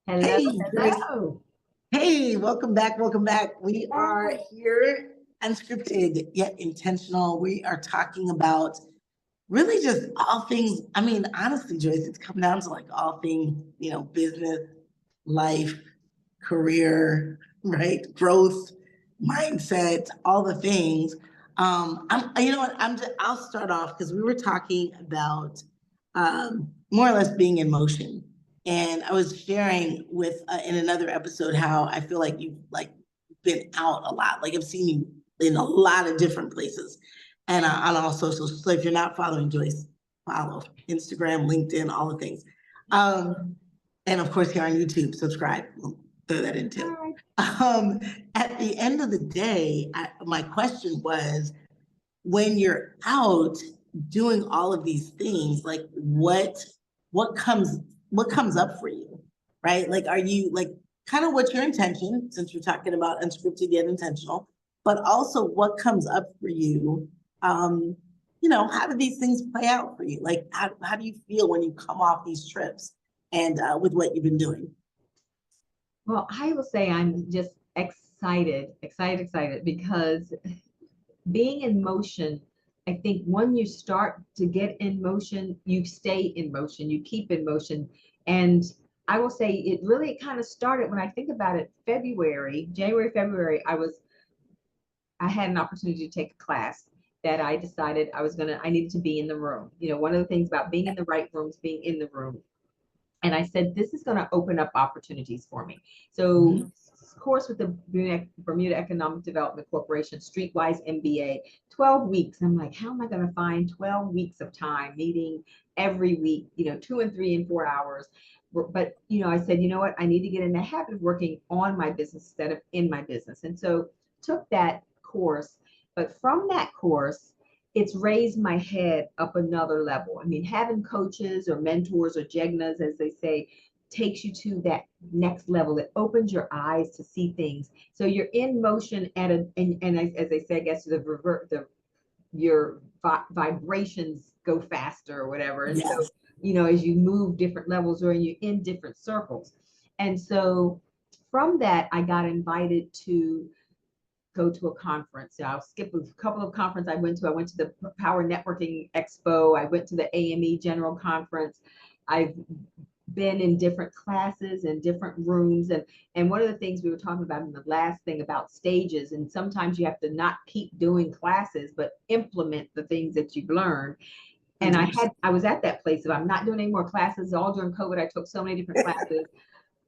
Hello, Hey, Joyce. hello. Hey, welcome back. Welcome back. We are Hi. here, unscripted yet intentional. We are talking about really just all things. I mean, honestly, Joyce, it's come down to like all things, business, life, career, right? Growth, mindset, all the things. You know what? I'll start off because we were talking about more or less being in motion. And I was sharing with in another episode how I feel like you've like been out a lot. Like I've seen you in a lot of different places, and on all socials. So if you're not following Joyce, follow Instagram, LinkedIn, all the things. And of course, here on YouTube, subscribe. We'll throw that in too. At the end of the day, my question was, when you're out doing all of these things, like what comes what comes up for you, right? Like, are you like kind of what's your intention, since we're talking about unscripted yet intentional, but also what comes up for you? Um, how do these things play out for you? Like, how do you feel when you come off these trips and with what you've been doing? Well, I will say I'm just excited because being in motion, I think when you start to get in motion, you stay in motion, you keep in motion. And I will say it really kind of started when I think about it, January, February, I had an opportunity to take a class that I decided I needed to be in the room. One of the things about being in the right rooms, being in the room. And I said, this is going to open up opportunities for me. So, of course, with the Bermuda Economic Development Corporation, Streetwise MBA, 12 weeks. I'm like, how am I going to find 12 weeks of time meeting every week, 2 and 3 and 4 hours? But, I said, you know what? I need to get in the habit of working on my business instead of in my business. And so took that course. But from that course, it's raised my head up another level. I mean, having coaches or mentors or jegnas, as they say, takes you to that next level. It opens your eyes to see things. So you're in motion and as they say, I guess your vibrations go faster or whatever. And so, Yes. as you move different levels or you're in different circles. And so from that, I got invited to go to a conference. So I'll skip a couple of conferences I went to. I went to the Power Networking Expo. I went to the AME General Conference. I've been in different classes and different rooms. And one of the things we were talking about in the last thing about stages, and sometimes you have to not keep doing classes, but implement the things that you've learned. And I was at that place of I'm not doing any more classes. All during COVID, I took so many different classes.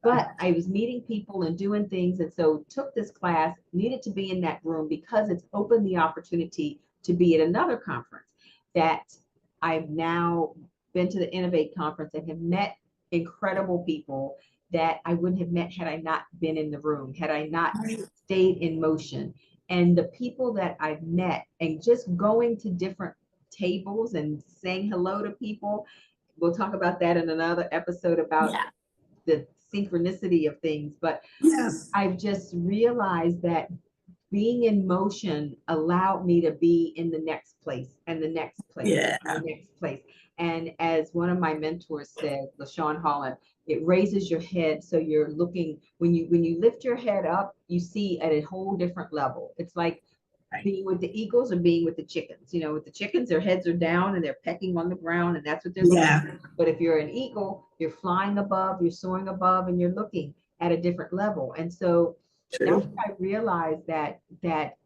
But I was meeting people and doing things. And so took this class, needed to be in that room because it's opened the opportunity to be at another conference that I've now been to the Innovate conference and have met incredible people that I wouldn't have met had I not been in the room, had I not stayed in motion. And the people that I've met and just going to different tables and saying hello to people. We'll talk about that in another episode about the synchronicity of things, but Yes. I've just realized that being in motion allowed me to be in the next place and the next place and the next place. And as one of my mentors said, LaShawn Holland, it raises your head. So you're looking, when you lift your head up, you see at a whole different level. It's like being with the eagles or being with the chickens. With the chickens, their heads are down and they're pecking on the ground, and that's what they're looking at. But if you're an eagle, you're flying above, you're soaring above, and you're looking at a different level. And so that's what I realized that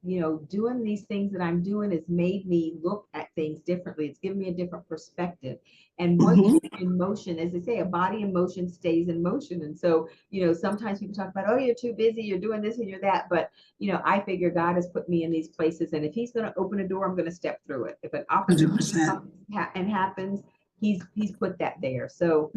doing these things that I'm doing has made me look at things differently. It's given me a different perspective. And once you're in motion, as they say, a body in motion stays in motion. And so, sometimes people talk about, oh, you're too busy, you're doing this and you're that. But, I figure God has put me in these places. And if he's going to open a door, I'm going to step through it. If an opportunity comes and happens, he's put that there. So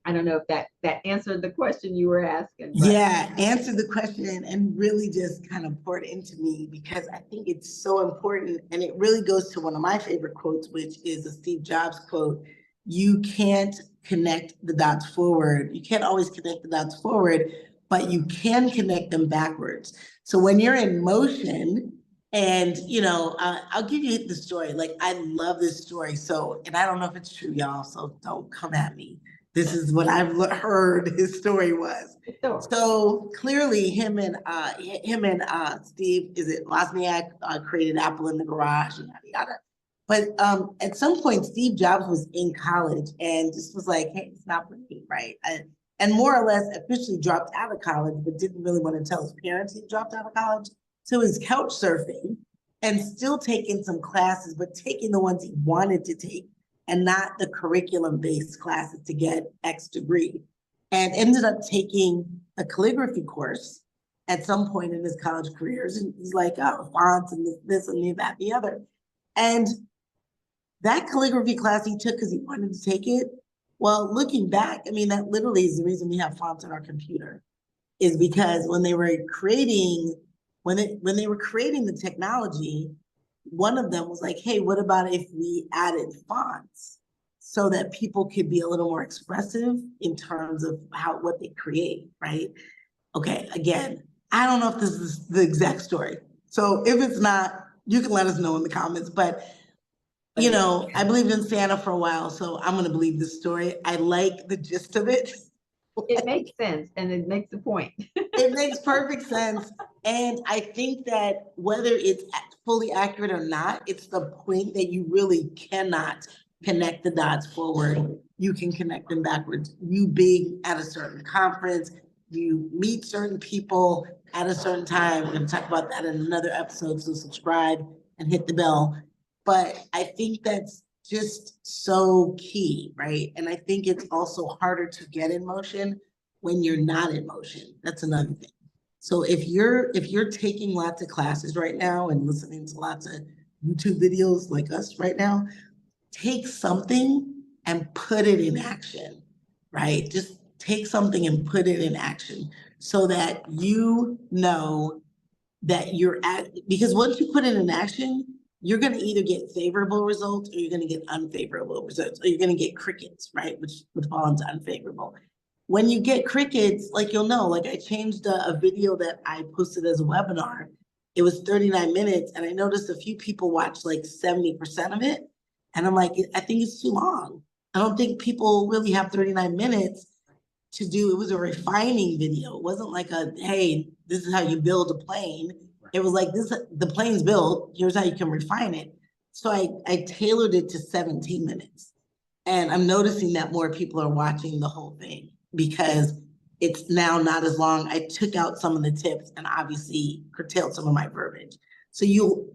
I don't know if that answered the question you were asking. But. Yeah, answer the question and really just kind of poured into me, because I think it's so important. And it really goes to one of my favorite quotes, which is a Steve Jobs quote. You can't connect the dots forward. You can't always connect the dots forward, but you can connect them backwards. So when you're in motion, and, I'll give you the story. Like, I love this story. So, and I don't know if it's true, y'all, so don't come at me. This is what I've heard his story was. Sure. So clearly him and Steve, is it Wozniak, created Apple in the garage and yada yada. But at some point, Steve Jobs was in college and just was like, hey, it's not for me, right? And more or less officially dropped out of college, but didn't really want to tell his parents he dropped out of college. So he's couch surfing and still taking some classes, but taking the ones he wanted to take and not the curriculum-based classes to get X degree. And ended up taking a calligraphy course at some point in his college careers. And he's like, oh, fonts and this and that, the other. And that calligraphy class he took because he wanted to take it. Well, looking back, I mean, that literally is the reason we have fonts on our computer, is because when they were creating the technology, one of them was like, hey, what about if we added fonts so that people could be a little more expressive in terms of what they create, right? Okay, again, I don't know if this is the exact story. So if it's not, you can let us know in the comments, but you know, I believed in Santa for a while, so I'm gonna believe this story. I like the gist of it. It makes sense and it makes the point. It makes perfect sense. And I think that whether it's fully accurate or not, it's the point that you really cannot connect the dots forward. You can connect them backwards. You being at a certain conference, you meet certain people at a certain time. We're gonna talk about that in another episode, so subscribe and hit the bell. But I think that's just so key, right? And I think it's also harder to get in motion when you're not in motion. That's another thing. So if you're taking lots of classes right now and listening to lots of YouTube videos like us right now, take something and put it in action, right? Just take something and put it in action so that you know that you're at, because once you put it in action, you're going to either get favorable results or you're going to get unfavorable results, or you're going to get crickets, right? Which would fall into unfavorable. When you get crickets, like you'll know, like I changed a video that I posted as a webinar. It was 39 minutes and I noticed a few people watched like 70% of it. And I'm like, I think it's too long. I don't think people really have 39 minutes to do. It was a refining video. It wasn't like a, hey, this is how you build a plane. It was like, this, the plane's built, here's how you can refine it. So I tailored it to 17 minutes. And I'm noticing that more people are watching the whole thing because it's now not as long. I took out some of the tips and obviously curtailed some of my verbiage. So you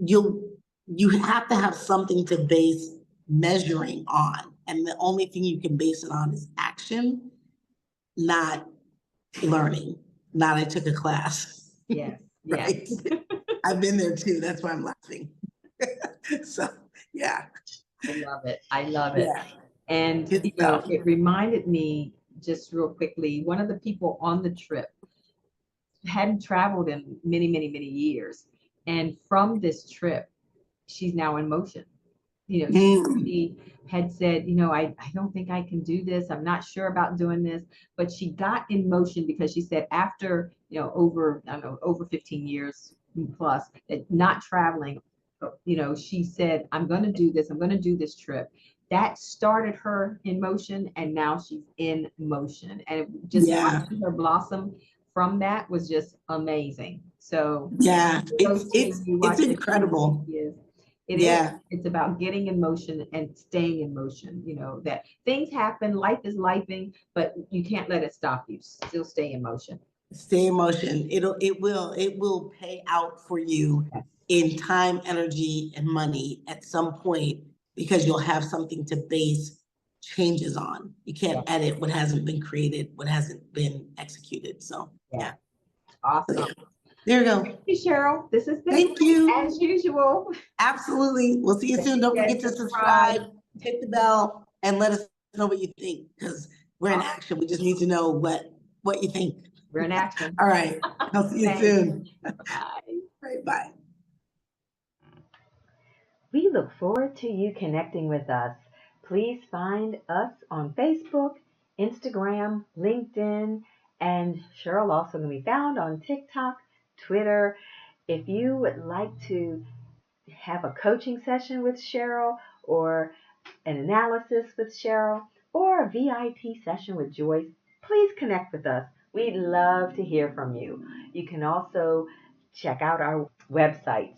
have to have something to base measuring on. And the only thing you can base it on is action, not learning, not I took a class. Yes, Right? yes. I've been there too. That's why I'm laughing. So, yeah. I love it. I love it. Yeah. And, Good you know, stuff. it reminded me just real quickly, one of the people on the trip hadn't traveled in many, many, many years. And from this trip, she's now in motion. You know, Mm. she had said, you know, I don't think I can do this. I'm not sure about doing this. But she got in motion because she said after, you know, over, I don't know, over 15 years plus, not traveling, you know, she said, I'm going to do this. I'm going to do this trip. That started her in motion and now she's in motion. And just Yeah. watching her blossom from that was just amazing. So Yeah. those two, you It's watch it, incredible. it is. Yeah. It's about getting in motion and staying in motion. You know, that things happen, life is lifing, but you can't let it stop you. Still stay in motion. Stay in motion. It will pay out for you in time, energy, and money at some point because you'll have something to base changes on. You can't Yeah. edit what hasn't been created, what hasn't been executed. So yeah. Awesome. There you go. Thank you, Cheryl. This has been Thank you. as usual. Absolutely. We'll see you soon. Don't forget to subscribe, hit the bell, and let us know what you think because we're in action. We just need to know what you think. We're in action. All right. I'll see you Thanks. soon. Bye. All right, bye. We look forward to you connecting with us. Please find us on Facebook, Instagram, LinkedIn, and Cheryl also can be found on TikTok, Twitter. If you would like to have a coaching session with Cheryl or an analysis with Cheryl, or a VIP session with Joyce, please connect with us. We'd love to hear from you. You can also check out our websites.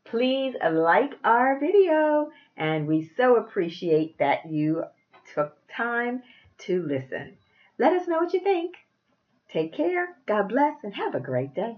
Please like our video, and we so appreciate that you took time to listen. Let us know what you think. Take care, God bless, and have a great day.